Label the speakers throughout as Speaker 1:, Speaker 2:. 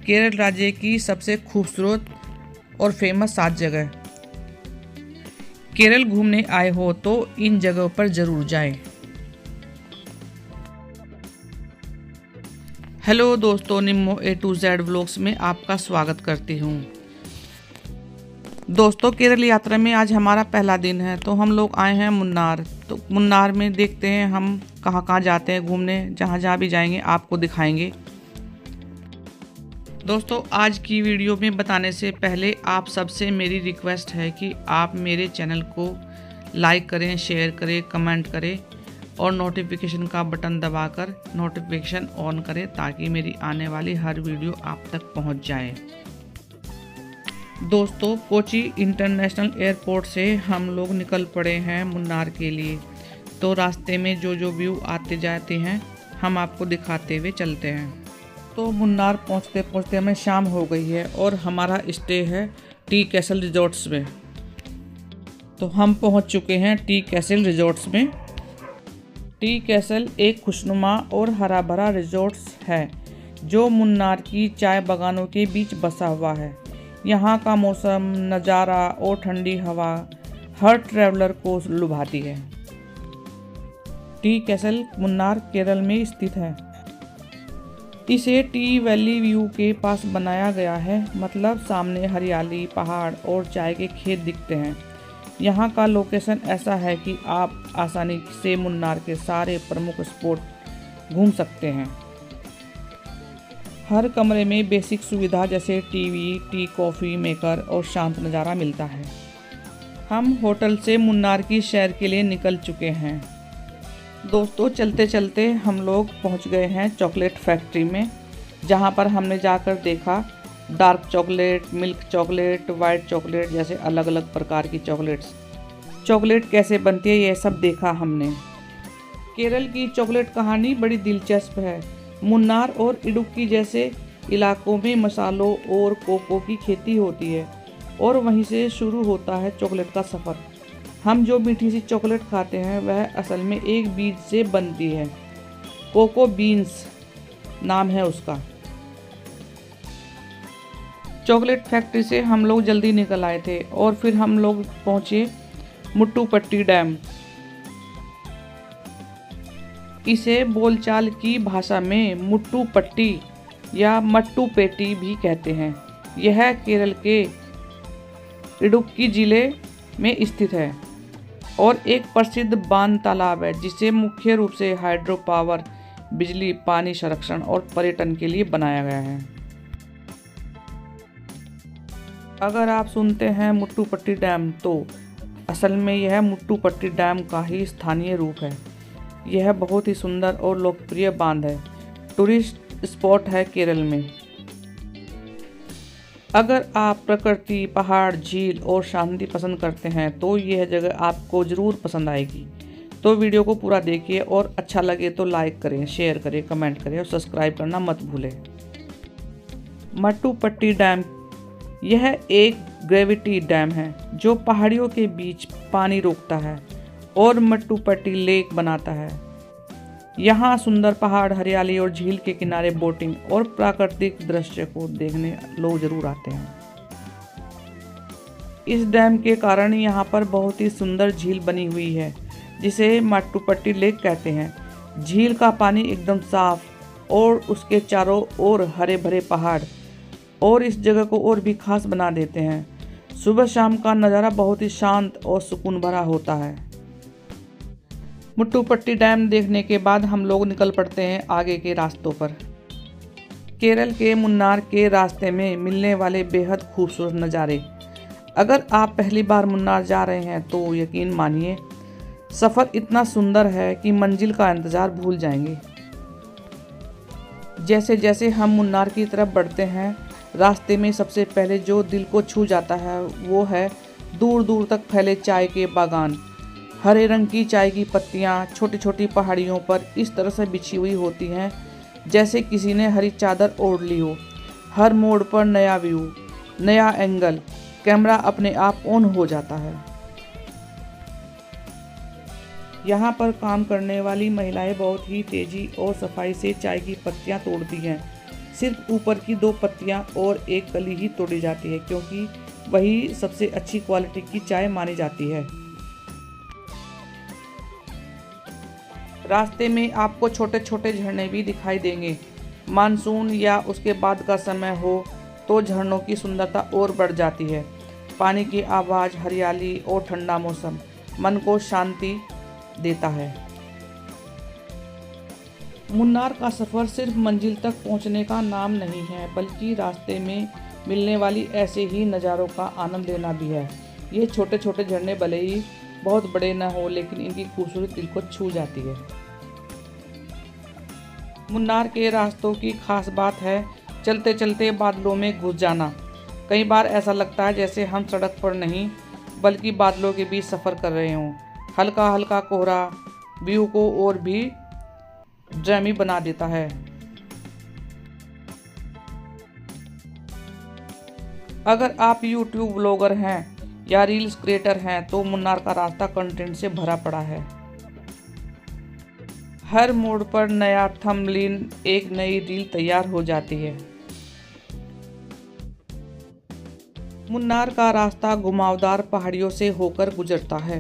Speaker 1: केरल राज्य की सबसे खूबसूरत और फेमस 7 जगह। केरल घूमने आए हो तो इन जगहों पर जरूर जाएं। हेलो दोस्तों, Nimmo A to Z vlogs में आपका स्वागत करती हूँ। दोस्तों, केरल यात्रा में आज हमारा पहला दिन है, तो हम लोग आए हैं मुन्नार। तो मुन्नार में देखते हैं हम कहाँ कहाँ जाते हैं घूमने। जहाँ जहाँ भी जाएंगे आपको दिखाएंगे। दोस्तों, आज की वीडियो में बताने से पहले आप सबसे मेरी रिक्वेस्ट है कि आप मेरे चैनल को लाइक करें, शेयर करें, कमेंट करें और नोटिफिकेशन का बटन दबाकर नोटिफिकेशन ऑन करें ताकि मेरी आने वाली हर वीडियो आप तक पहुंच जाए। दोस्तों, कोची इंटरनेशनल एयरपोर्ट से हम लोग निकल पड़े हैं मुन्नार के लिए। तो रास्ते में जो जो व्यू आते जाते हैं हम आपको दिखाते हुए चलते हैं। तो मुन्नार पहुंचते पहुंचते हमें शाम हो गई है और हमारा स्टे है टी कैसल रिजॉर्ट्स में। तो हम पहुंच चुके हैं टी कैसल रिजॉर्ट्स में। टी कैसल एक खुशनुमा और हरा भरा रिजॉर्ट्स है जो मुन्नार की चाय बागानों के बीच बसा हुआ है। यहाँ का मौसम, नज़ारा और ठंडी हवा हर ट्रैवलर को लुभाती है। टी कैसल मुन्नार केरल में स्थित है। इसे टी वैली व्यू के पास बनाया गया है, मतलब सामने हरियाली, पहाड़ और चाय के खेत दिखते हैं। यहाँ का लोकेशन ऐसा है कि आप आसानी से मुन्नार के सारे प्रमुख स्पॉट घूम सकते हैं। हर कमरे में बेसिक सुविधा जैसे टीवी, टी कॉफ़ी मेकर और शांत नज़ारा मिलता है। हम होटल से मुन्नार की सैर के लिए निकल चुके हैं। दोस्तों, चलते चलते हम लोग पहुंच गए हैं चॉकलेट फैक्ट्री में, जहां पर हमने जाकर देखा dark chocolate, milk chocolate, white chocolate जैसे अलग अलग प्रकार की चॉकलेट कैसे बनती है, यह सब देखा हमने। केरल की चॉकलेट कहानी बड़ी दिलचस्प है। मुन्नार और इडुक्की जैसे इलाकों में मसालों और कोको की खेती होती है और वहीं से शुरू होता है चॉकलेट का सफ़र। हम जो मीठी सी चॉकलेट खाते हैं वह असल में एक बीज से बनती है। कोको बीन्स नाम है उसका। चॉकलेट फैक्ट्री से हम लोग जल्दी निकल आए थे और फिर हम लोग पहुंचे मुट्टुपट्टी डैम। इसे बोलचाल की भाषा में मुट्टुपट्टी या मट्टुपेटी भी कहते हैं। यह केरल के इडुक्की जिले में स्थित है और एक प्रसिद्ध बांध तालाब है जिसे मुख्य रूप से हाइड्रो पावर, बिजली, पानी संरक्षण और पर्यटन के लिए बनाया गया है। अगर आप सुनते हैं मुट्टुपट्टी डैम तो असल में यह मुट्टुपट्टी डैम का ही स्थानीय रूप है। यह बहुत ही सुंदर और लोकप्रिय बांध है, टूरिस्ट स्पॉट है केरल में। अगर आप प्रकृति, पहाड़, झील और शांति पसंद करते हैं तो यह जगह आपको ज़रूर पसंद आएगी। तो वीडियो को पूरा देखिए और अच्छा लगे तो लाइक करें, शेयर करें, कमेंट करें और सब्सक्राइब करना मत भूलें। मुट्टुपट्टी डैम यह एक ग्रेविटी डैम है जो पहाड़ियों के बीच पानी रोकता है और मुट्टुपट्टी लेक बनाता है। यहाँ सुंदर पहाड़, हरियाली और झील के किनारे बोटिंग और प्राकृतिक दृश्य को देखने लोग जरूर आते हैं। इस डैम के कारण यहाँ पर बहुत ही सुंदर झील बनी हुई है जिसे मुट्टुपट्टी लेक कहते हैं। झील का पानी एकदम साफ और उसके चारों ओर हरे भरे पहाड़ और इस जगह को और भी खास बना देते हैं। सुबह शाम का नज़ारा बहुत ही शांत और सुकून भरा होता है। मुट्टुपट्टी डैम देखने के बाद हम लोग निकल पड़ते हैं आगे के रास्तों पर। केरल के मुन्नार के रास्ते में मिलने वाले बेहद खूबसूरत नज़ारे। अगर आप पहली बार मुन्नार जा रहे हैं तो यकीन मानिए सफ़र इतना सुंदर है कि मंजिल का इंतज़ार भूल जाएंगे। जैसे जैसे हम मुन्नार की तरफ बढ़ते हैं, रास्ते में सबसे पहले जो दिल को छू जाता है वो है दूर दूर तक फैले चाय के बागान। हरे रंग की चाय की पत्तियाँ छोटी छोटी पहाड़ियों पर इस तरह से बिछी हुई होती हैं जैसे किसी ने हरी चादर ओढ़ ली हो। हर मोड़ पर नया व्यू, नया एंगल, कैमरा अपने आप ऑन हो जाता है। यहाँ पर काम करने वाली महिलाएं बहुत ही तेज़ी और सफाई से चाय की पत्तियाँ तोड़ती हैं। सिर्फ ऊपर की 2 पत्तियां और एक कली ही तोड़ी जाती है, क्योंकि वही सबसे अच्छी क्वालिटी की चाय मानी जाती है। रास्ते में आपको छोटे छोटे झरने भी दिखाई देंगे। मानसून या उसके बाद का समय हो तो झरनों की सुंदरता और बढ़ जाती है। पानी की आवाज़, हरियाली और ठंडा मौसम मन को शांति देता है। मुन्नार का सफ़र सिर्फ मंजिल तक पहुंचने का नाम नहीं है, बल्कि रास्ते में मिलने वाली ऐसे ही नज़ारों का आनंद लेना भी है। ये छोटे छोटे झरने भले ही बहुत बड़े न हो, लेकिन इनकी खूबसूरती दिल को छू जाती है। मुन्नार के रास्तों की खास बात है चलते चलते बादलों में घुस जाना। कई बार ऐसा लगता है जैसे हम सड़क पर नहीं बल्कि बादलों के बीच सफ़र कर रहे हों। हल्का हल्का कोहरा व्यू को और भी ड्रामी बना देता है। अगर आप YouTube ब्लॉगर हैं या रील्स क्रिएटर हैं तो मुन्नार का रास्ता कंटेंट से भरा पड़ा है। हर मोड़ पर नया थंबनेल, एक नई रील तैयार हो जाती है। मुन्नार का रास्ता घुमावदार पहाड़ियों से होकर गुजरता है।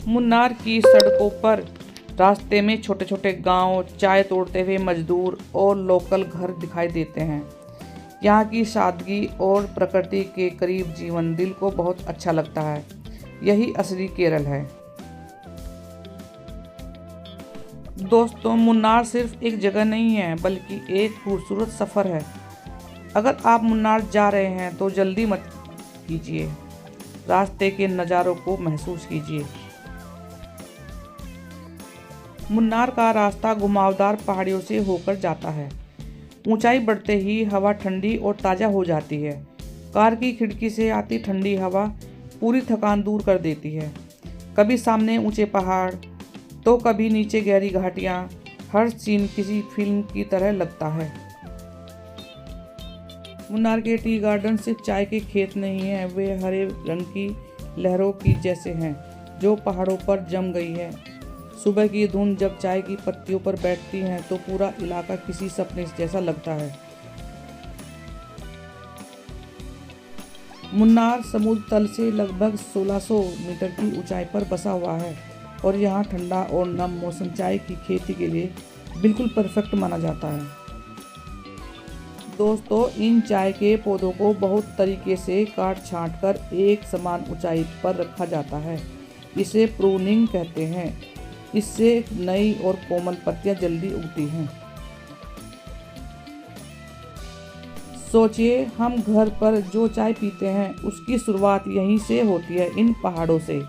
Speaker 1: मुन्नार की सड़कों पर रास्ते में छोटे छोटे गांव, चाय तोड़ते हुए मजदूर और लोकल घर दिखाई देते हैं। यहाँ की सादगी और प्रकृति के करीब जीवन दिल को बहुत अच्छा लगता है। यही असली केरल है। दोस्तों, मुन्नार सिर्फ एक जगह नहीं है बल्कि एक खूबसूरत सफ़र है। अगर आप मुन्नार जा रहे हैं तो जल्दी मत कीजिए, रास्ते के नज़ारों को महसूस कीजिए। मुन्नार का रास्ता घुमावदार पहाड़ियों से होकर जाता है। ऊंचाई बढ़ते ही हवा ठंडी और ताज़ा हो जाती है। कार की खिड़की से आती ठंडी हवा पूरी थकान दूर कर देती है। कभी सामने ऊंचे पहाड़ तो कभी नीचे गहरी घाटियाँ। हर सीन किसी फिल्म की तरह लगता है। मुन्नार के टी गार्डन सिर्फ चाय के खेत नहीं हैं, वे हरे रंग की लहरों की जैसे हैं जो पहाड़ों पर जम गई है। सुबह की धुंध जब चाय की पत्तियों पर बैठती हैं तो पूरा इलाका किसी सपने जैसा लगता है। मुन्नार समुद्र तल से लगभग 1600 मीटर की ऊंचाई पर बसा हुआ है और यहाँ ठंडा और नम मौसम चाय की खेती के लिए बिल्कुल परफेक्ट माना जाता है। दोस्तों, इन चाय के पौधों को बहुत तरीके से काट छांट कर एक समान ऊंचाई पर रखा जाता है। इसे प्रूनिंग कहते हैं। इससे नई और कोमल पत्तियां जल्दी उगती हैं। सोचिए, हम घर पर जो चाय पीते हैं उसकी शुरुआत यहीं से होती है, इन पहाड़ों से।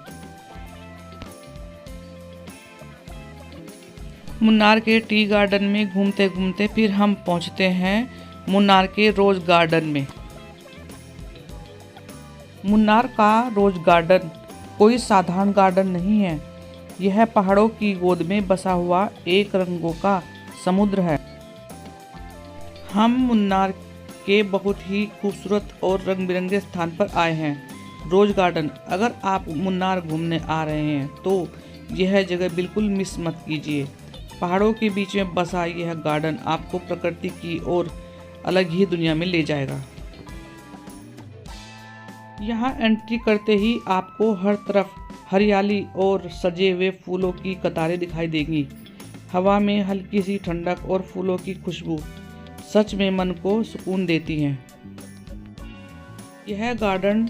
Speaker 1: मुन्नार के टी गार्डन में घूमते घूमते फिर हम पहुंचते हैं मुन्नार के रोज गार्डन में। मुन्नार का रोज गार्डन कोई साधारण गार्डन नहीं है। यह पहाड़ों की गोद में बसा हुआ एक रंगों का समुद्र है। हम मुन्नार के बहुत ही खूबसूरत और रंग बिरंगे स्थान पर आए हैं, रोज गार्डन। अगर आप मुन्नार घूमने आ रहे हैं तो यह जगह बिल्कुल मिस मत कीजिए। पहाड़ों के बीच में बसा यह गार्डन आपको प्रकृति की और अलग ही दुनिया में ले जाएगा। यहाँ एंट्री करते ही आपको हर तरफ हरियाली और सजे हुए फूलों की कतारें दिखाई देंगी। हवा में हल्की सी ठंडक और फूलों की खुशबू सच में मन को सुकून देती हैं। यह गार्डन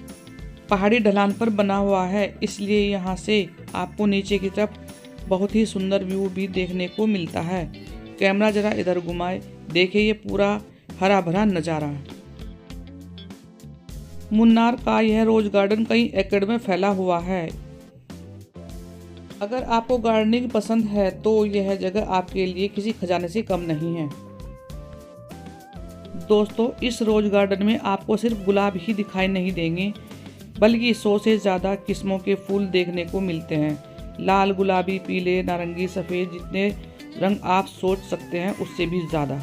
Speaker 1: पहाड़ी ढलान पर बना हुआ है, इसलिए यहाँ से आपको नीचे की तरफ बहुत ही सुंदर व्यू भी देखने को मिलता है। कैमरा जरा इधर घुमाए, देखिए ये पूरा हरा भरा नज़ारा। मुन्नार का यह रोज गार्डन कई एकड़ में फैला हुआ है। अगर आपको गार्डनिंग पसंद है तो यह जगह आपके लिए किसी खजाने से कम नहीं है। दोस्तों, इस रोज गार्डन में आपको सिर्फ गुलाब ही दिखाई नहीं देंगे, बल्कि 100 से ज़्यादा किस्मों के फूल देखने को मिलते हैं। लाल, गुलाबी, पीले, नारंगी, सफ़ेद, जितने रंग आप सोच सकते हैं उससे भी ज़्यादा।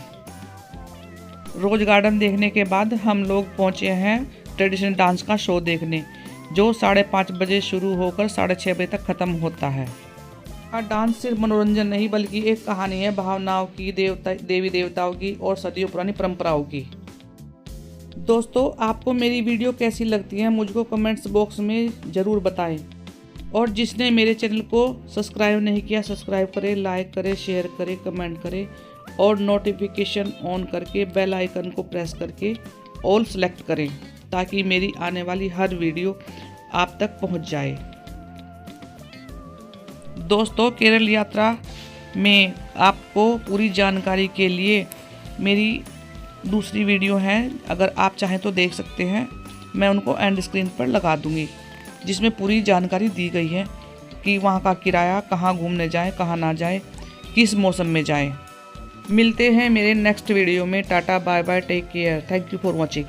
Speaker 1: रोज गार्डन देखने के बाद हम लोग पहुँचे हैं ट्रेडिशनल डांस का शो देखने, जो 5:30 बजे शुरू होकर 6:30 बजे तक ख़त्म होता है। डांस सिर्फ मनोरंजन नहीं बल्कि एक कहानी है भावनाओं की, देवी देवताओं की और सदियों पुरानी परंपराओं की। दोस्तों, आपको मेरी वीडियो कैसी लगती है मुझको कमेंट्स बॉक्स में ज़रूर बताएं। और जिसने मेरे चैनल को सब्सक्राइब नहीं किया, सब्सक्राइब करें, लाइक करें, शेयर करें, कमेंट करें और नोटिफिकेशन ऑन करके बेल आइकन को प्रेस करके ऑल सेलेक्ट करें ताकि मेरी आने वाली हर वीडियो आप तक पहुंच जाए। दोस्तों, केरल यात्रा में आपको पूरी जानकारी के लिए मेरी दूसरी वीडियो है, अगर आप चाहें तो देख सकते हैं। मैं उनको एंड स्क्रीन पर लगा दूंगी जिसमें पूरी जानकारी दी गई है कि वहाँ का किराया, कहाँ घूमने जाएं, कहाँ ना जाएं, किस मौसम में जाएं। मिलते हैं मेरे नेक्स्ट वीडियो में। Tata, bye bye, take care, thank you for watching.